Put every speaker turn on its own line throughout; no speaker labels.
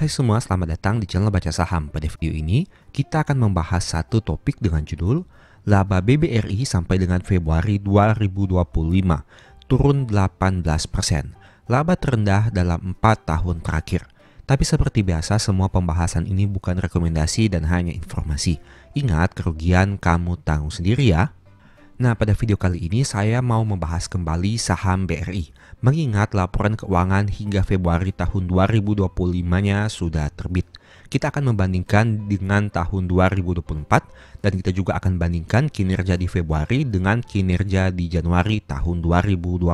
Hai semua, selamat datang di channel Baca Saham. Pada video ini, kita akan membahas satu topik dengan judul Laba BBRI sampai dengan Februari 2025 turun 18%. Laba terendah dalam 4 tahun terakhir. Tapi seperti biasa, semua pembahasan ini bukan rekomendasi dan hanya informasi. Ingat, kerugian kamu tanggung sendiri ya. Nah, pada video kali ini saya mau membahas kembali saham BRI. Mengingat laporan keuangan hingga Februari tahun 2025-nya sudah terbit. Kita akan membandingkan dengan tahun 2024 dan kita juga akan bandingkan kinerja di Februari dengan kinerja di Januari tahun 2025.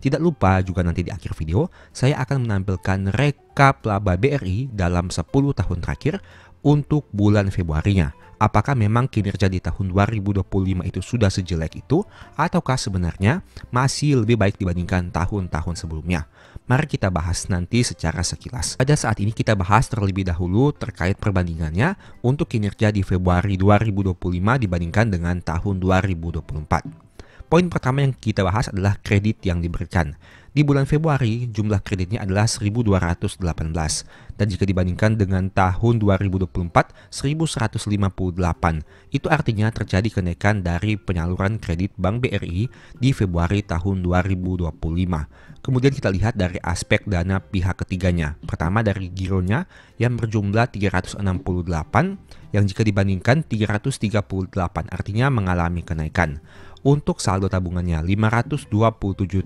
Tidak lupa juga nanti di akhir video saya akan menampilkan rekap laba BRI dalam 10 tahun terakhir untuk bulan Februarinya. Apakah memang kinerja di tahun 2025 itu sudah sejelek itu ataukah sebenarnya masih lebih baik dibandingkan tahun-tahun sebelumnya? Mari kita bahas nanti secara sekilas. Pada saat ini kita bahas terlebih dahulu terkait perbandingannya untuk kinerja di Februari 2025 dibandingkan dengan tahun 2024. Poin pertama yang kita bahas adalah kredit yang diberikan. Di bulan Februari, jumlah kreditnya adalah 1.218. Dan jika dibandingkan dengan tahun 2024, 1.158. Itu artinya terjadi kenaikan dari penyaluran kredit Bank BRI di Februari tahun 2025. Kemudian kita lihat dari aspek dana pihak ketiganya. Pertama dari gironya yang berjumlah 368, yang jika dibandingkan 338 artinya mengalami kenaikan. Untuk saldo tabungannya 527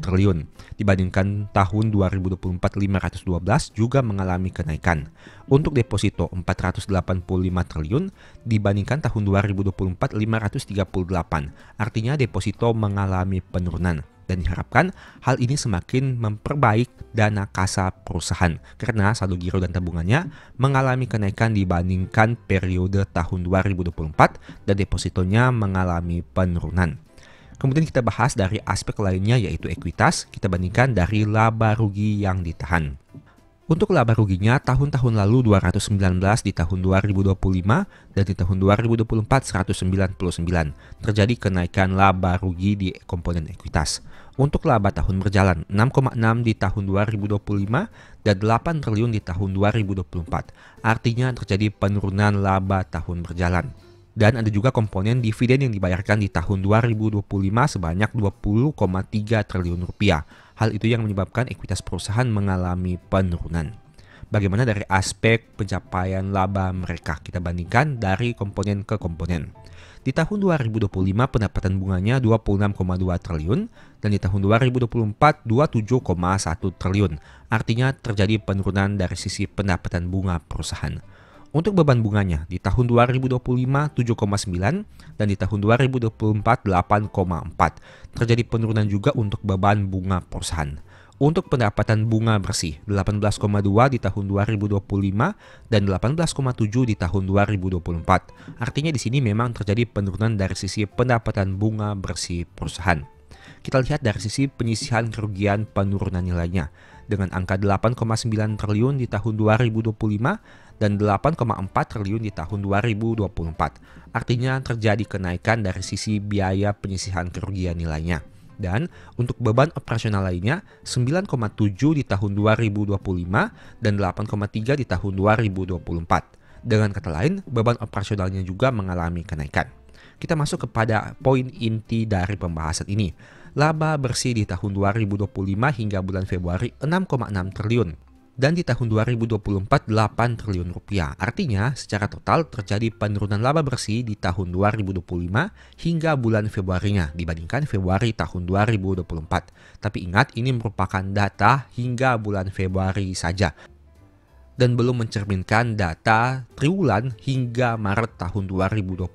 triliun, dibandingkan tahun 2024 512 juga mengalami kenaikan. Untuk deposito 485 triliun, dibandingkan tahun 2024 538, artinya deposito mengalami penurunan. Dan diharapkan hal ini semakin memperbaik dana kasa perusahaan karena saldo giro dan tabungannya mengalami kenaikan dibandingkan periode tahun 2024 dan depositonya mengalami penurunan. Kemudian kita bahas dari aspek lainnya yaitu ekuitas, kita bandingkan dari laba rugi yang ditahan. Untuk laba ruginya tahun-tahun lalu 219 di tahun 2025 dan di tahun 2024 199. Terjadi kenaikan laba rugi di komponen ekuitas. Untuk laba tahun berjalan 6,6 di tahun 2025 dan 8 triliun di tahun 2024. Artinya terjadi penurunan laba tahun berjalan. Dan ada juga komponen dividen yang dibayarkan di tahun 2025 sebanyak 20,3 triliun rupiah. Hal itu yang menyebabkan ekuitas perusahaan mengalami penurunan. Bagaimana dari aspek pencapaian laba mereka? Kita bandingkan dari komponen ke komponen. Di tahun 2025 pendapatan bunganya 26,2 triliun dan di tahun 2024 27,1 triliun. Artinya terjadi penurunan dari sisi pendapatan bunga perusahaan. Untuk beban bunganya di tahun 2025 7,9 dan di tahun 2024 8,4. Terjadi penurunan juga untuk beban bunga perusahaan. Untuk pendapatan bunga bersih 18,2 di tahun 2025 dan 18,7 di tahun 2024. Artinya di sini memang terjadi penurunan dari sisi pendapatan bunga bersih perusahaan. Kita lihat dari sisi penyisihan kerugian penurunan nilainya dengan angka 8,9 triliun di tahun 2025 dan 8,4 triliun di tahun 2024. Artinya terjadi kenaikan dari sisi biaya penyisihan kerugian nilainya. Dan untuk beban operasional lainnya 9,7 di tahun 2025 dan 8,3 di tahun 2024. Dengan kata lain, beban operasionalnya juga mengalami kenaikan. Kita masuk kepada poin inti dari pembahasan ini. Laba bersih di tahun 2025 hingga bulan Februari 6,6 triliun. Dan di tahun 2024 8 triliun rupiah. Artinya secara total terjadi penurunan laba bersih di tahun 2025 hingga bulan Februarinya dibandingkan Februari tahun 2024. Tapi ingat ini merupakan data hingga bulan Februari saja. Dan belum mencerminkan data triwulan hingga Maret tahun 2025.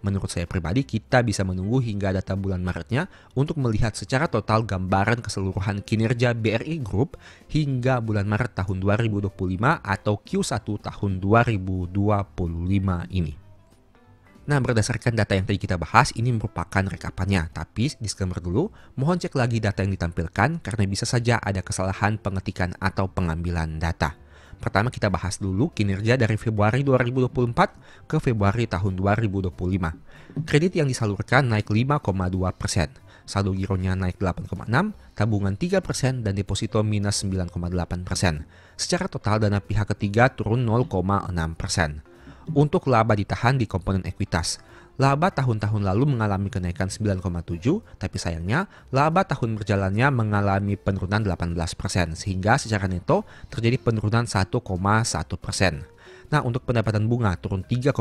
Menurut saya pribadi, kita bisa menunggu hingga data bulan Maretnya untuk melihat secara total gambaran keseluruhan kinerja BRI Group hingga bulan Maret tahun 2025 atau Q1 tahun 2025 ini. Nah, berdasarkan data yang tadi kita bahas, ini merupakan rekapannya. Tapi, disclaimer dulu, mohon cek lagi data yang ditampilkan karena bisa saja ada kesalahan pengetikan atau pengambilan data. Pertama kita bahas dulu kinerja dari Februari 2024 ke Februari tahun 2025. Kredit yang disalurkan naik 5,2%, saldo gironya naik 8,6%, tabungan 3%, dan deposito minus 9,8%. Secara total dana pihak ketiga turun 0,6%. Untuk laba ditahan di komponen ekuitas. Laba tahun-tahun lalu mengalami kenaikan 9,7, tapi sayangnya laba tahun berjalannya mengalami penurunan 18%, sehingga secara neto terjadi penurunan 1,1%. Nah, untuk pendapatan bunga turun 3,5%,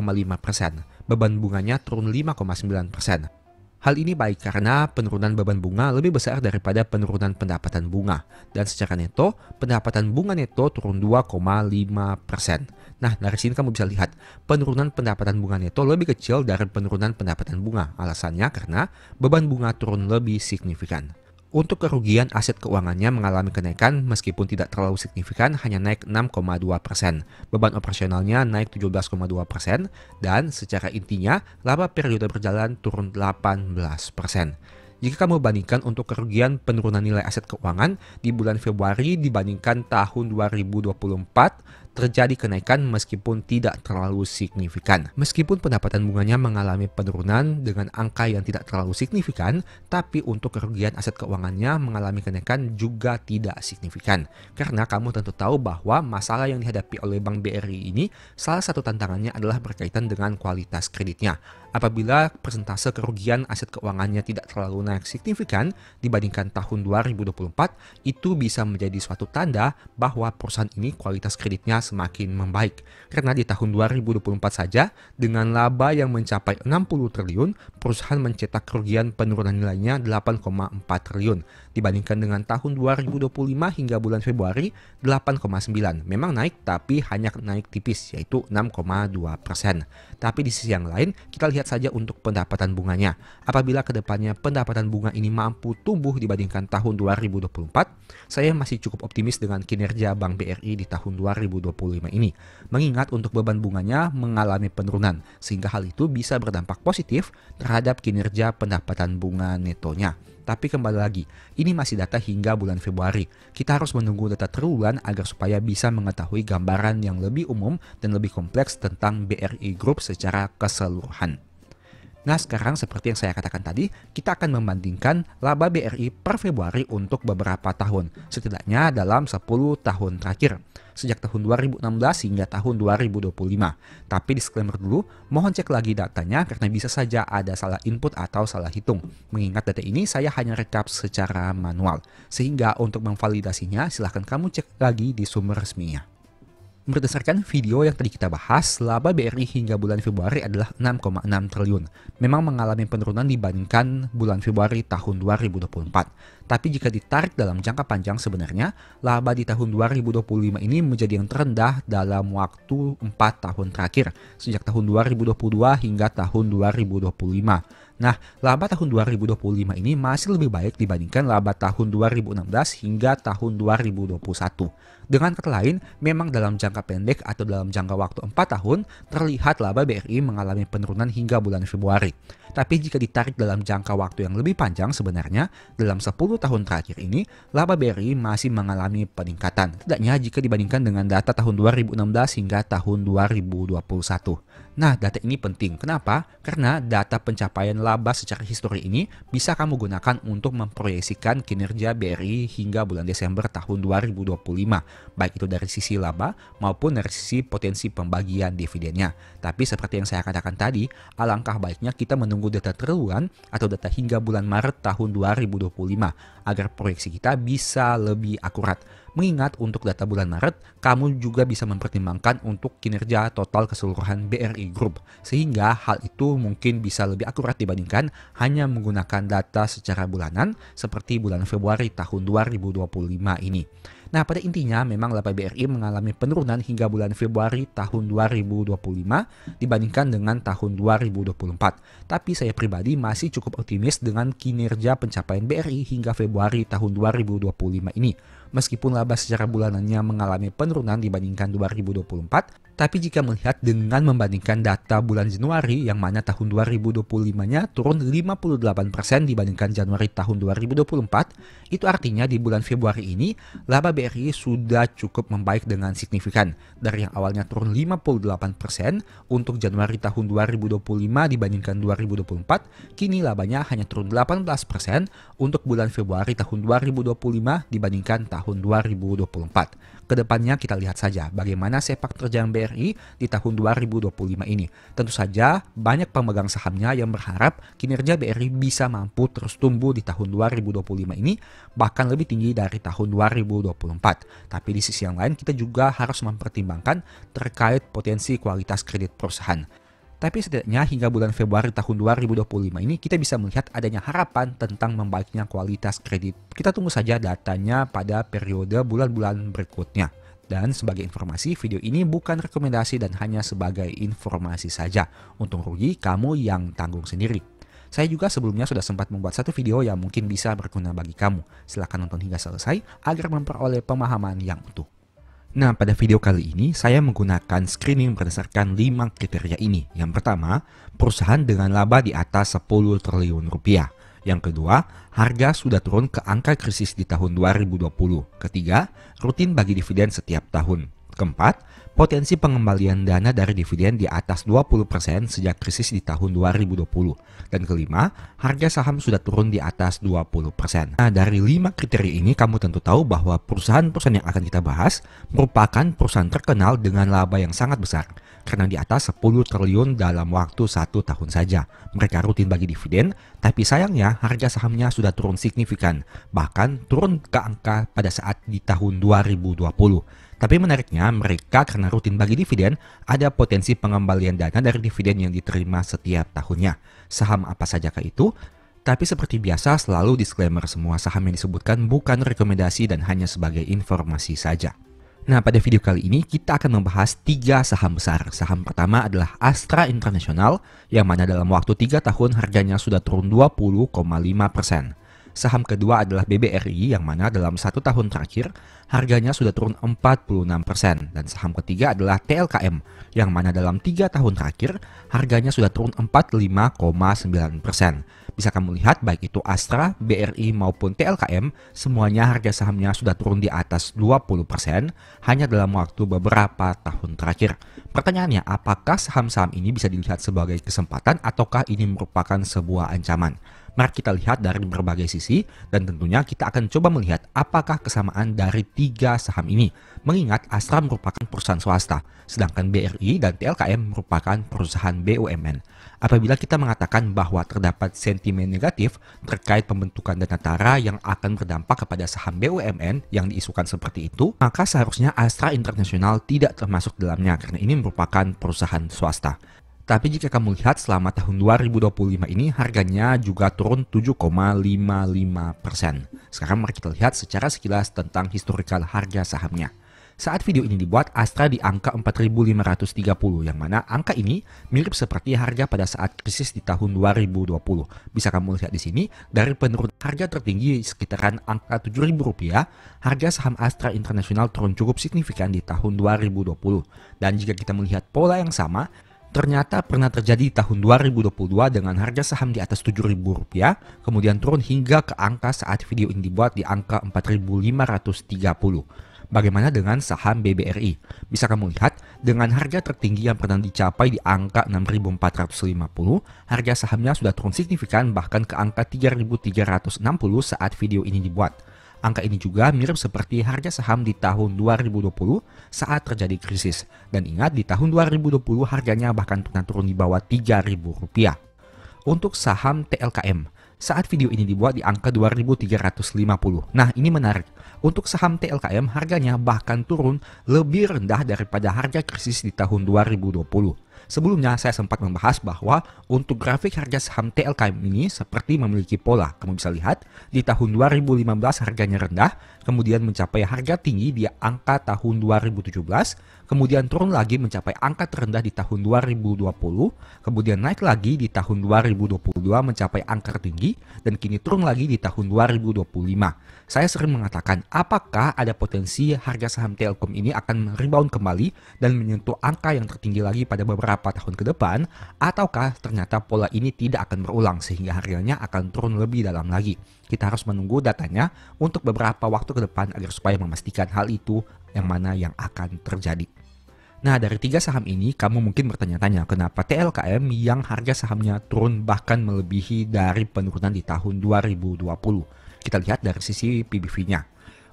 beban bunganya turun 5,9%. Hal ini baik karena penurunan beban bunga lebih besar daripada penurunan pendapatan bunga. Dan secara neto, pendapatan bunga neto turun 2,5%. Nah, dari sini kamu bisa lihat, penurunan pendapatan bunga neto lebih kecil dari penurunan pendapatan bunga. Alasannya karena beban bunga turun lebih signifikan. Untuk kerugian aset keuangannya mengalami kenaikan meskipun tidak terlalu signifikan, hanya naik 6,2%. Beban operasionalnya naik 17,2%, dan secara intinya laba periode berjalan turun 18%. Jika kamu bandingkan untuk kerugian penurunan nilai aset keuangan di bulan Februari dibandingkan tahun 2024, terjadi kenaikan meskipun tidak terlalu signifikan. Meskipun pendapatan bunganya mengalami penurunan dengan angka yang tidak terlalu signifikan, tapi untuk kerugian aset keuangannya mengalami kenaikan juga tidak signifikan. Karena kamu tentu tahu bahwa masalah yang dihadapi oleh Bank BRI ini, salah satu tantangannya adalah berkaitan dengan kualitas kreditnya. Apabila persentase kerugian aset keuangannya tidak terlalu naik signifikan dibandingkan tahun 2024, itu bisa menjadi suatu tanda bahwa perusahaan ini kualitas kreditnya semakin membaik. Karena di tahun 2024 saja, dengan laba yang mencapai 60 triliun, perusahaan mencetak kerugian penurunan nilainya 8,4 triliun. Dibandingkan dengan tahun 2025 hingga bulan Februari, 8,9. Memang naik, tapi hanya naik tipis, yaitu 6,2%. Tapi di sisi yang lain, kita lihat saja untuk pendapatan bunganya. Apabila kedepannya pendapatan bunga ini mampu tumbuh dibandingkan tahun 2024, saya masih cukup optimis dengan kinerja Bank BRI di tahun 2025 ini. Mengingat untuk beban bunganya mengalami penurunan, sehingga hal itu bisa berdampak positif terhadap kinerja pendapatan bunga netonya. Tapi kembali lagi, ini masih data hingga bulan Februari. Kita harus menunggu data triwulan agar supaya bisa mengetahui gambaran yang lebih umum dan lebih kompleks tentang BRI Group secara keseluruhan. Nah, sekarang seperti yang saya katakan tadi, kita akan membandingkan laba BRI per Februari untuk beberapa tahun, setidaknya dalam 10 tahun terakhir, sejak tahun 2016 hingga tahun 2025. Tapi disclaimer dulu, mohon cek lagi datanya karena bisa saja ada salah input atau salah hitung. Mengingat data ini saya hanya rekap secara manual, sehingga untuk memvalidasinya silahkan kamu cek lagi di sumber resminya. Berdasarkan video yang tadi kita bahas, laba BRI hingga bulan Februari adalah 6,6 triliun. Memang mengalami penurunan dibandingkan bulan Februari tahun 2024. Tapi jika ditarik dalam jangka panjang sebenarnya, laba di tahun 2025 ini menjadi yang terendah dalam waktu 4 tahun terakhir, sejak tahun 2022 hingga tahun 2025. Nah, laba tahun 2025 ini masih lebih baik dibandingkan laba tahun 2016 hingga tahun 2021. Dengan kata lain, memang dalam jangka pendek atau dalam jangka waktu 4 tahun, terlihat laba BRI mengalami penurunan hingga bulan Februari. Tapi jika ditarik dalam jangka waktu yang lebih panjang sebenarnya, dalam 10 tahun terakhir ini, laba BRI masih mengalami peningkatan. Tidaknya jika dibandingkan dengan data tahun 2016 hingga tahun 2021. Nah, data ini penting. Kenapa? Karena data pencapaian laba secara histori ini bisa kamu gunakan untuk memproyeksikan kinerja BRI hingga bulan Desember tahun 2025. Baik itu dari sisi laba maupun dari sisi potensi pembagian dividennya. Tapi seperti yang saya katakan tadi, alangkah baiknya kita menunggu data triwulan atau data hingga bulan Maret tahun 2025 agar proyeksi kita bisa lebih akurat. Mengingat untuk data bulan Maret, kamu juga bisa mempertimbangkan untuk kinerja total keseluruhan BRI Group. Sehingga hal itu mungkin bisa lebih akurat dibandingkan hanya menggunakan data secara bulanan seperti bulan Februari tahun 2025 ini. Nah, pada intinya memang laba BRI mengalami penurunan hingga bulan Februari tahun 2025 dibandingkan dengan tahun 2024. Tapi saya pribadi masih cukup optimis dengan kinerja pencapaian BRI hingga Februari tahun 2025 ini. Meskipun laba secara bulanannya mengalami penurunan dibandingkan 2024, tapi jika melihat dengan membandingkan data bulan Januari yang mana tahun 2025-nya turun 58% dibandingkan Januari tahun 2024, itu artinya di bulan Februari ini laba BRI sudah cukup membaik dengan signifikan. Dari yang awalnya turun 58% untuk Januari tahun 2025 dibandingkan 2024, kini labanya hanya turun 18% untuk bulan Februari tahun 2025 dibandingkan tahun 2024. Kedepannya kita lihat saja bagaimana sepak terjang BRI di tahun 2025 ini. Tentu saja banyak pemegang sahamnya yang berharap kinerja BRI bisa mampu terus tumbuh di tahun 2025 ini, bahkan lebih tinggi dari tahun 2024. Tapi di sisi yang lain kita juga harus mempertimbangkan terkait potensi kualitas kredit perusahaan. Tapi setidaknya hingga bulan Februari tahun 2025 ini kita bisa melihat adanya harapan tentang membaiknya kualitas kredit. Kita tunggu saja datanya pada periode bulan-bulan berikutnya. Dan sebagai informasi, video ini bukan rekomendasi dan hanya sebagai informasi saja. Untung rugi kamu yang tanggung sendiri. Saya juga sebelumnya sudah sempat membuat satu video yang mungkin bisa berguna bagi kamu. Silahkan nonton hingga selesai agar memperoleh pemahaman yang utuh. Nah, pada video kali ini saya menggunakan screening berdasarkan 5 kriteria ini. Yang pertama, perusahaan dengan laba di atas 10 triliun rupiah. Yang kedua, harga sudah turun ke angka krisis di tahun 2020. Ketiga, rutin bagi dividen setiap tahun. Keempat, potensi pengembalian dana dari dividen di atas 20% sejak krisis di tahun 2020. Dan kelima, harga saham sudah turun di atas 20%. Nah, dari 5 kriteria ini kamu tentu tahu bahwa perusahaan-perusahaan yang akan kita bahas merupakan perusahaan terkenal dengan laba yang sangat besar. Karena di atas 10 triliun dalam waktu 1 tahun saja. Mereka rutin bagi dividen, tapi sayangnya harga sahamnya sudah turun signifikan. Bahkan turun ke angka pada saat di tahun 2020. Tapi menariknya, mereka karena rutin bagi dividen, ada potensi pengembalian dana dari dividen yang diterima setiap tahunnya. Saham apa sajakah itu? Tapi seperti biasa, selalu disclaimer semua saham yang disebutkan bukan rekomendasi dan hanya sebagai informasi saja. Nah, pada video kali ini kita akan membahas 3 saham besar. Saham pertama adalah Astra International, yang mana dalam waktu 3 tahun harganya sudah turun 20,5%. Saham kedua adalah BBRI yang mana dalam 1 tahun terakhir harganya sudah turun 46%. Dan saham ketiga adalah TLKM yang mana dalam 3 tahun terakhir harganya sudah turun 45,9%. Bisa kamu lihat baik itu Astra, BRI maupun TLKM, semuanya harga sahamnya sudah turun di atas 20% hanya dalam waktu beberapa tahun terakhir. Pertanyaannya, apakah saham-saham ini bisa dilihat sebagai kesempatan ataukah ini merupakan sebuah ancaman? Mari kita lihat dari berbagai sisi dan tentunya kita akan coba melihat apakah kesamaan dari 3 saham ini. Mengingat Astra merupakan perusahaan swasta, sedangkan BRI dan TLKM merupakan perusahaan BUMN. Apabila kita mengatakan bahwa terdapat sentimen negatif terkait pembentukan dana tara yang akan berdampak kepada saham BUMN yang diisukan seperti itu, maka seharusnya Astra International tidak termasuk dalamnya karena ini merupakan perusahaan swasta. Tapi jika kamu lihat selama tahun 2025 ini harganya juga turun 7,55%. Sekarang mari kita lihat secara sekilas tentang historikal harga sahamnya. Saat video ini dibuat, Astra di angka 4.530, yang mana angka ini mirip seperti harga pada saat krisis di tahun 2020. Bisa kamu lihat di sini, dari penurunan harga tertinggi sekitaran angka Rp7.000, harga saham Astra International turun cukup signifikan di tahun 2020. Dan jika kita melihat pola yang sama, ternyata pernah terjadi di tahun 2022 dengan harga saham di atas Rp7.000, kemudian turun hingga ke angka saat video ini dibuat di angka 4.530. Bagaimana dengan saham BBRI? Bisa kamu lihat, dengan harga tertinggi yang pernah dicapai di angka 6.450, harga sahamnya sudah turun signifikan bahkan ke angka 3.360 saat video ini dibuat. Angka ini juga mirip seperti harga saham di tahun 2020 saat terjadi krisis. Dan ingat, di tahun 2020 harganya bahkan pernah turun di bawah Rp3.000. Untuk saham TLKM, saat video ini dibuat di angka 2.350. Nah, ini menarik. Untuk saham TLKM harganya bahkan turun lebih rendah daripada harga krisis di tahun 2020. Sebelumnya saya sempat membahas bahwa untuk grafik harga saham TLKM ini seperti memiliki pola. Kamu bisa lihat di tahun 2015 harganya rendah, kemudian mencapai harga tinggi di angka tahun 2017, kemudian turun lagi mencapai angka terendah di tahun 2020, kemudian naik lagi di tahun 2022 mencapai angka tertinggi, dan kini turun lagi di tahun 2025. Saya sering mengatakan apakah ada potensi harga saham Telkom ini akan rebound kembali dan menyentuh angka yang tertinggi lagi pada beberapa tahun ke depan, ataukah ternyata pola ini tidak akan berulang sehingga harganya akan turun lebih dalam lagi. Kita harus menunggu datanya untuk beberapa waktu ke depan agar supaya memastikan hal itu yang mana yang akan terjadi. Nah, dari 3 saham ini kamu mungkin bertanya-tanya kenapa TLKM yang harga sahamnya turun bahkan melebihi dari penurunan di tahun 2020. Kita lihat dari sisi PBV-nya.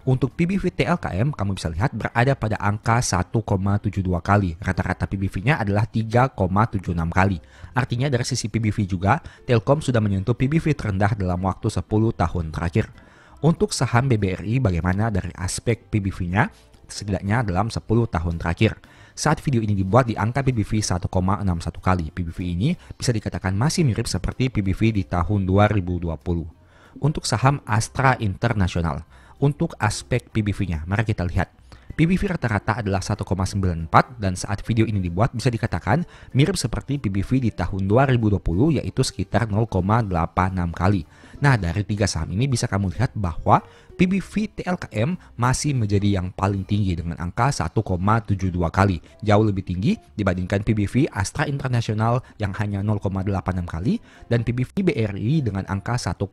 Untuk PBV TLKM, kamu bisa lihat berada pada angka 1,72 kali. Rata-rata PBV-nya adalah 3,76 kali. Artinya dari sisi PBV juga, Telkom sudah menyentuh PBV terendah dalam waktu 10 tahun terakhir. Untuk saham BBRI, bagaimana dari aspek PBV-nya? Setidaknya dalam 10 tahun terakhir. Saat video ini dibuat di angka PBV 1,61 kali. PBV ini bisa dikatakan masih mirip seperti PBV di tahun 2020. Untuk saham Astra International, untuk aspek PBV-nya, mari kita lihat. PBV rata-rata adalah 1,94 dan saat video ini dibuat bisa dikatakan mirip seperti PBV di tahun 2020 yaitu sekitar 0,86 kali. Nah, dari 3 saham ini bisa kamu lihat bahwa PBV TLKM masih menjadi yang paling tinggi dengan angka 1,72 kali. Jauh lebih tinggi dibandingkan PBV Astra International yang hanya 0,86 kali dan PBV BRI dengan angka 1,61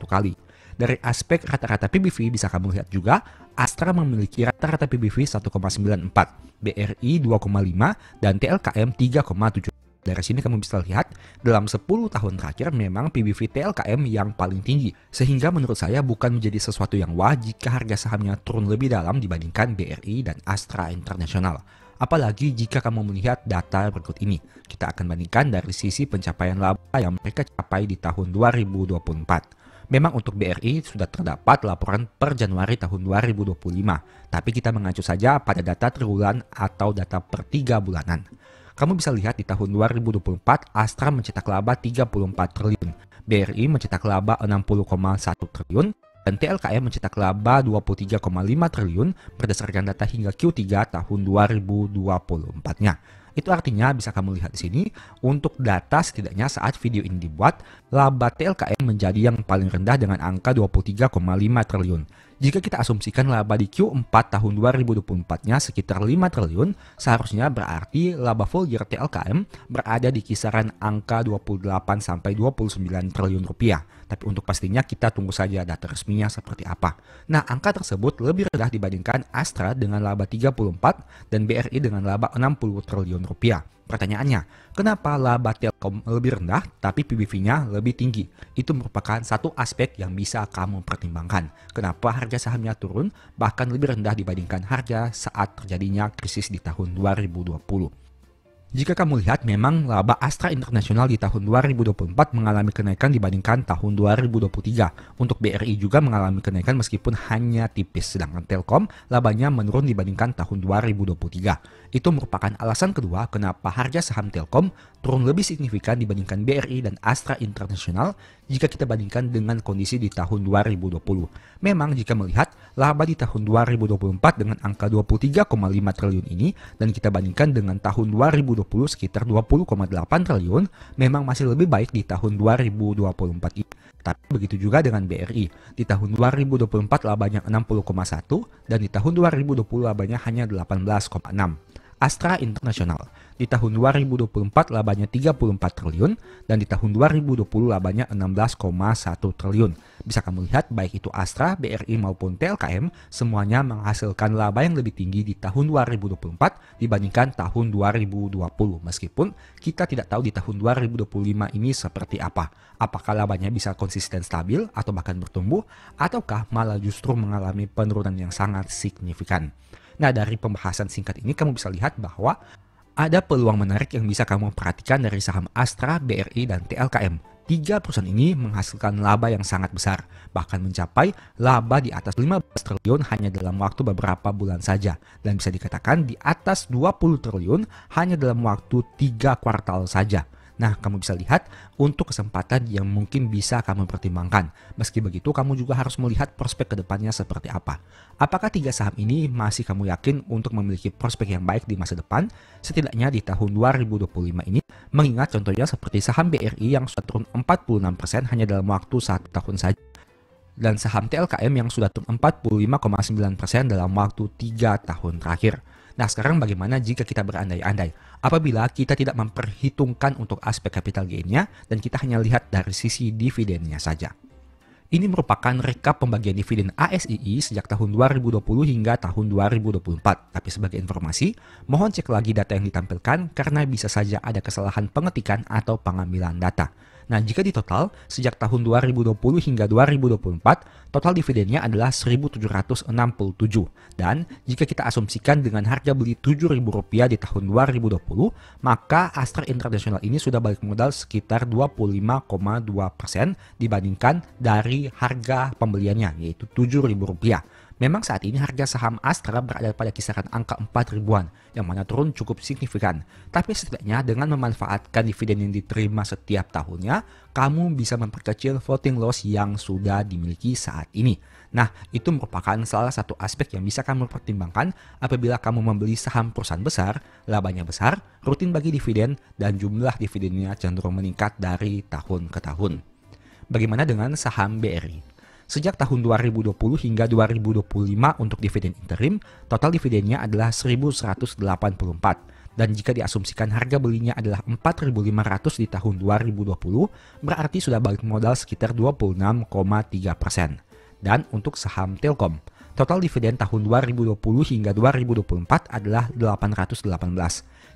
kali. Dari aspek rata-rata PBV bisa kamu lihat juga Astra memiliki rata-rata PBV 1,94, BRI 2,5 dan TLKM 3,7. Dari sini kamu bisa lihat dalam 10 tahun terakhir memang PBV TLKM yang paling tinggi. Sehingga menurut saya bukan menjadi sesuatu yang wah jika harga sahamnya turun lebih dalam dibandingkan BRI dan Astra International. Apalagi jika kamu melihat data berikut ini. Kita akan bandingkan dari sisi pencapaian laba yang mereka capai di tahun 2024. Memang untuk BRI sudah terdapat laporan per Januari tahun 2025, tapi kita mengacu saja pada data triwulan atau data per 3 bulanan. Kamu bisa lihat di tahun 2024 Astra mencetak laba 34 triliun, BRI mencetak laba 60,1 triliun, dan TLKM mencetak laba 23,5 triliun berdasarkan data hingga Q3 tahun 2024-nya. Itu artinya bisa kamu lihat di sini untuk data setidaknya saat video ini dibuat, laba TLKM menjadi yang paling rendah dengan angka 23,5 triliun. Jika kita asumsikan laba di Q4 tahun 2024-nya sekitar 5 triliun, seharusnya berarti laba full year TLKM berada di kisaran angka 28 sampai 29 triliun rupiah. Tapi untuk pastinya kita tunggu saja data resminya seperti apa. Nah, angka tersebut lebih rendah dibandingkan Astra dengan laba 34 dan BRI dengan laba 60 triliun rupiah. Pertanyaannya, kenapa laba Telkom lebih rendah tapi PBV-nya lebih tinggi? Itu merupakan satu aspek yang bisa kamu pertimbangkan. Kenapa harga sahamnya turun bahkan lebih rendah dibandingkan harga saat terjadinya krisis di tahun 2020? Jika kamu lihat memang laba Astra International di tahun 2024 mengalami kenaikan dibandingkan tahun 2023. Untuk BRI juga mengalami kenaikan meskipun hanya tipis, sedangkan Telkom labanya menurun dibandingkan tahun 2023. Itu merupakan alasan kedua kenapa harga saham Telkom turun lebih signifikan dibandingkan BRI dan Astra International jika kita bandingkan dengan kondisi di tahun 2020. Memang jika melihat laba di tahun 2024 dengan angka 23,5 triliun ini dan kita bandingkan dengan tahun 2020 sekitar 20,8 triliun, memang masih lebih baik di tahun 2024 ini. Tapi begitu juga dengan BRI. Di tahun 2024 labanya 60,1 dan di tahun 2020 labanya hanya 18,6. Astra International di tahun 2024 labanya 34 triliun dan di tahun 2020 labanya 16,1 triliun. Bisa kamu lihat baik itu Astra, BRI maupun TLKM semuanya menghasilkan laba yang lebih tinggi di tahun 2024 dibandingkan tahun 2020. Meskipun kita tidak tahu di tahun 2025 ini seperti apa. Apakah labanya bisa konsisten stabil atau bahkan bertumbuh ataukah malah justru mengalami penurunan yang sangat signifikan. Nah, dari pembahasan singkat ini kamu bisa lihat bahwa ada peluang menarik yang bisa kamu perhatikan dari saham Astra, BRI, dan TLKM. Tiga perusahaan ini menghasilkan laba yang sangat besar, bahkan mencapai laba di atas 15 triliun hanya dalam waktu beberapa bulan saja, dan bisa dikatakan di atas 20 triliun hanya dalam waktu 3 kuartal saja. Nah, kamu bisa lihat untuk kesempatan yang mungkin bisa kamu pertimbangkan. Meski begitu, kamu juga harus melihat prospek kedepannya seperti apa. Apakah tiga saham ini masih kamu yakin untuk memiliki prospek yang baik di masa depan? Setidaknya di tahun 2025 ini, mengingat contohnya seperti saham BRI yang sudah turun 46% hanya dalam waktu 1 tahun saja. Dan saham TLKM yang sudah turun 45,9% dalam waktu 3 tahun terakhir. Nah, sekarang bagaimana jika kita berandai-andai? Apabila kita tidak memperhitungkan untuk aspek capital gain-nya dan kita hanya lihat dari sisi dividennya saja. Ini merupakan rekap pembagian dividen ASII sejak tahun 2020 hingga tahun 2024. Tapi sebagai informasi, mohon cek lagi data yang ditampilkan karena bisa saja ada kesalahan pengetikan atau pengambilan data. Nah, jika ditotal, sejak tahun 2020 hingga 2024, total dividennya adalah Rp1.767. Dan jika kita asumsikan dengan harga beli Rp7.000 di tahun 2020, maka Astra International ini sudah balik modal sekitar 25,2% dibandingkan dari harga pembeliannya, yaitu Rp7.000. Memang saat ini harga saham Astra berada pada kisaran angka 4 ribuan, yang mana turun cukup signifikan. Tapi setidaknya dengan memanfaatkan dividen yang diterima setiap tahunnya, kamu bisa memperkecil floating loss yang sudah dimiliki saat ini. Nah, itu merupakan salah satu aspek yang bisa kamu pertimbangkan apabila kamu membeli saham perusahaan besar, labanya besar, rutin bagi dividen, dan jumlah dividennya cenderung meningkat dari tahun ke tahun. Bagaimana dengan saham BRI? Sejak tahun 2020 hingga 2025 untuk dividen interim, total dividennya adalah 1.184. Dan jika diasumsikan harga belinya adalah 4.500 di tahun 2020, berarti sudah balik modal sekitar 26,3%. Dan untuk saham Telkom, total dividen tahun 2020 hingga 2024 adalah 818.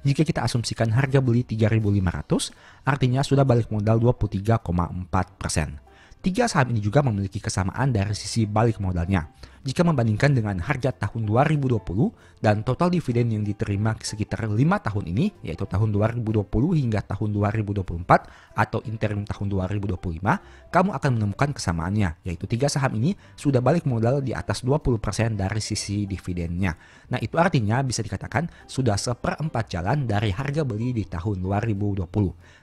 Jika kita asumsikan harga beli 3.500, artinya sudah balik modal 23,4%. Tiga saham ini juga memiliki kesamaan dari sisi balik modalnya. Jika membandingkan dengan harga tahun 2020 dan total dividen yang diterima sekitar 5 tahun ini, yaitu tahun 2020 hingga tahun 2024 atau interim tahun 2025, kamu akan menemukan kesamaannya, yaitu tiga saham ini sudah balik modal di atas 20% dari sisi dividennya. Nah, itu artinya bisa dikatakan sudah seperempat jalan dari harga beli di tahun 2020.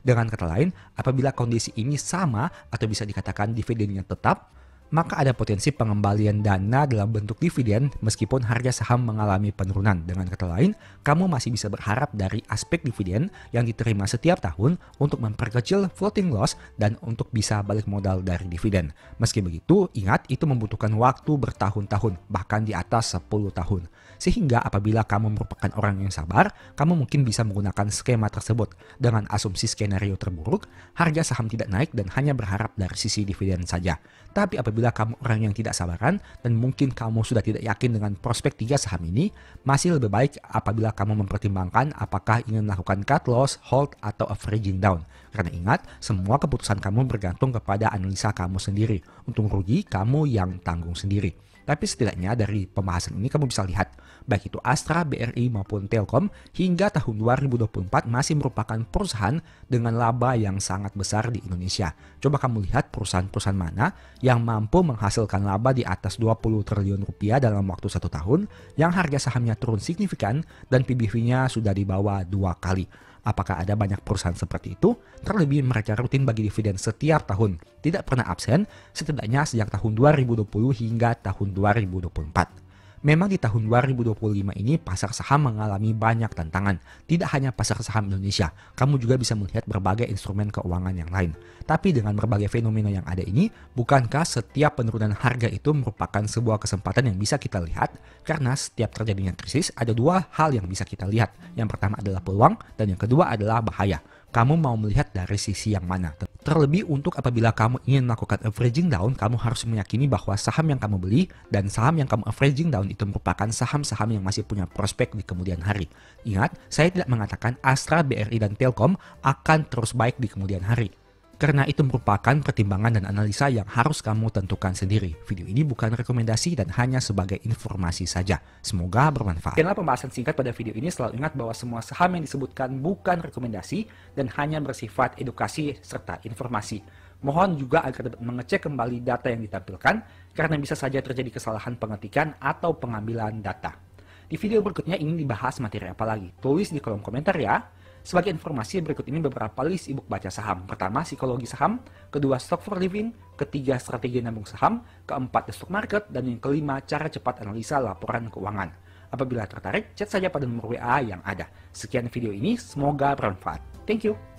Dengan kata lain, apabila kondisi ini sama atau bisa dikatakan dividennya tetap, maka ada potensi pengembalian dana dalam bentuk dividen meskipun harga saham mengalami penurunan. Dengan kata lain, kamu masih bisa berharap dari aspek dividen yang diterima setiap tahun untuk memperkecil floating loss dan untuk bisa balik modal dari dividen. Meski begitu, ingat itu membutuhkan waktu bertahun-tahun, bahkan di atas 10 tahun. Sehingga apabila kamu merupakan orang yang sabar, kamu mungkin bisa menggunakan skema tersebut. Dengan asumsi skenario terburuk, harga saham tidak naik dan hanya berharap dari sisi dividen saja. Tapi apabila kamu orang yang tidak sabaran dan mungkin kamu sudah tidak yakin dengan prospek tiga saham ini, masih lebih baik apabila kamu mempertimbangkan apakah ingin melakukan cut loss, hold, atau averaging down. Karena ingat, semua keputusan kamu bergantung kepada analisa kamu sendiri. Untung rugi, kamu yang tanggung sendiri. Tapi setidaknya dari pembahasan ini kamu bisa lihat, baik itu Astra, BRI maupun Telkom hingga tahun 2024 masih merupakan perusahaan dengan laba yang sangat besar di Indonesia. Coba kamu lihat perusahaan-perusahaan mana yang mampu menghasilkan laba di atas 20 triliun rupiah dalam waktu 1 tahun, yang harga sahamnya turun signifikan dan PBV-nya sudah di bawah 2 kali. Apakah ada banyak perusahaan seperti itu? Terlebih mereka rutin bagi dividen setiap tahun, tidak pernah absen, setidaknya sejak tahun 2020 hingga tahun 2024. Memang di tahun 2025 ini pasar saham mengalami banyak tantangan. Tidak hanya pasar saham Indonesia, kamu juga bisa melihat berbagai instrumen keuangan yang lain. Tapi dengan berbagai fenomena yang ada ini, bukankah setiap penurunan harga itu merupakan sebuah kesempatan yang bisa kita lihat? Karena setiap terjadinya krisis, ada dua hal yang bisa kita lihat. Yang pertama adalah peluang, dan yang kedua adalah bahaya. Kamu mau melihat dari sisi yang mana? Terlebih untuk apabila kamu ingin melakukan averaging down, kamu harus meyakini bahwa saham yang kamu beli dan saham yang kamu averaging down itu merupakan saham-saham yang masih punya prospek di kemudian hari. Ingat, saya tidak mengatakan Astra, BRI, dan Telkom akan terus baik di kemudian hari. Karena itu merupakan pertimbangan dan analisa yang harus kamu tentukan sendiri. Video ini bukan rekomendasi dan hanya sebagai informasi saja. Semoga bermanfaat. Sekianlah pembahasan singkat pada video ini. Selalu ingat bahwa semua saham yang disebutkan bukan rekomendasi dan hanya bersifat edukasi serta informasi. Mohon juga agar dapat mengecek kembali data yang ditampilkan karena bisa saja terjadi kesalahan pengetikan atau pengambilan data. Di video berikutnya ingin dibahas materi apa lagi? Tulis di kolom komentar ya. Sebagai informasi, berikut ini beberapa list ebook baca saham. Pertama, psikologi saham. Kedua, stock for living. Ketiga, strategi nabung saham. Keempat, the stock market. Dan yang kelima, cara cepat analisa laporan keuangan. Apabila tertarik, chat saja pada nomor WA yang ada. Sekian video ini, semoga bermanfaat. Thank you.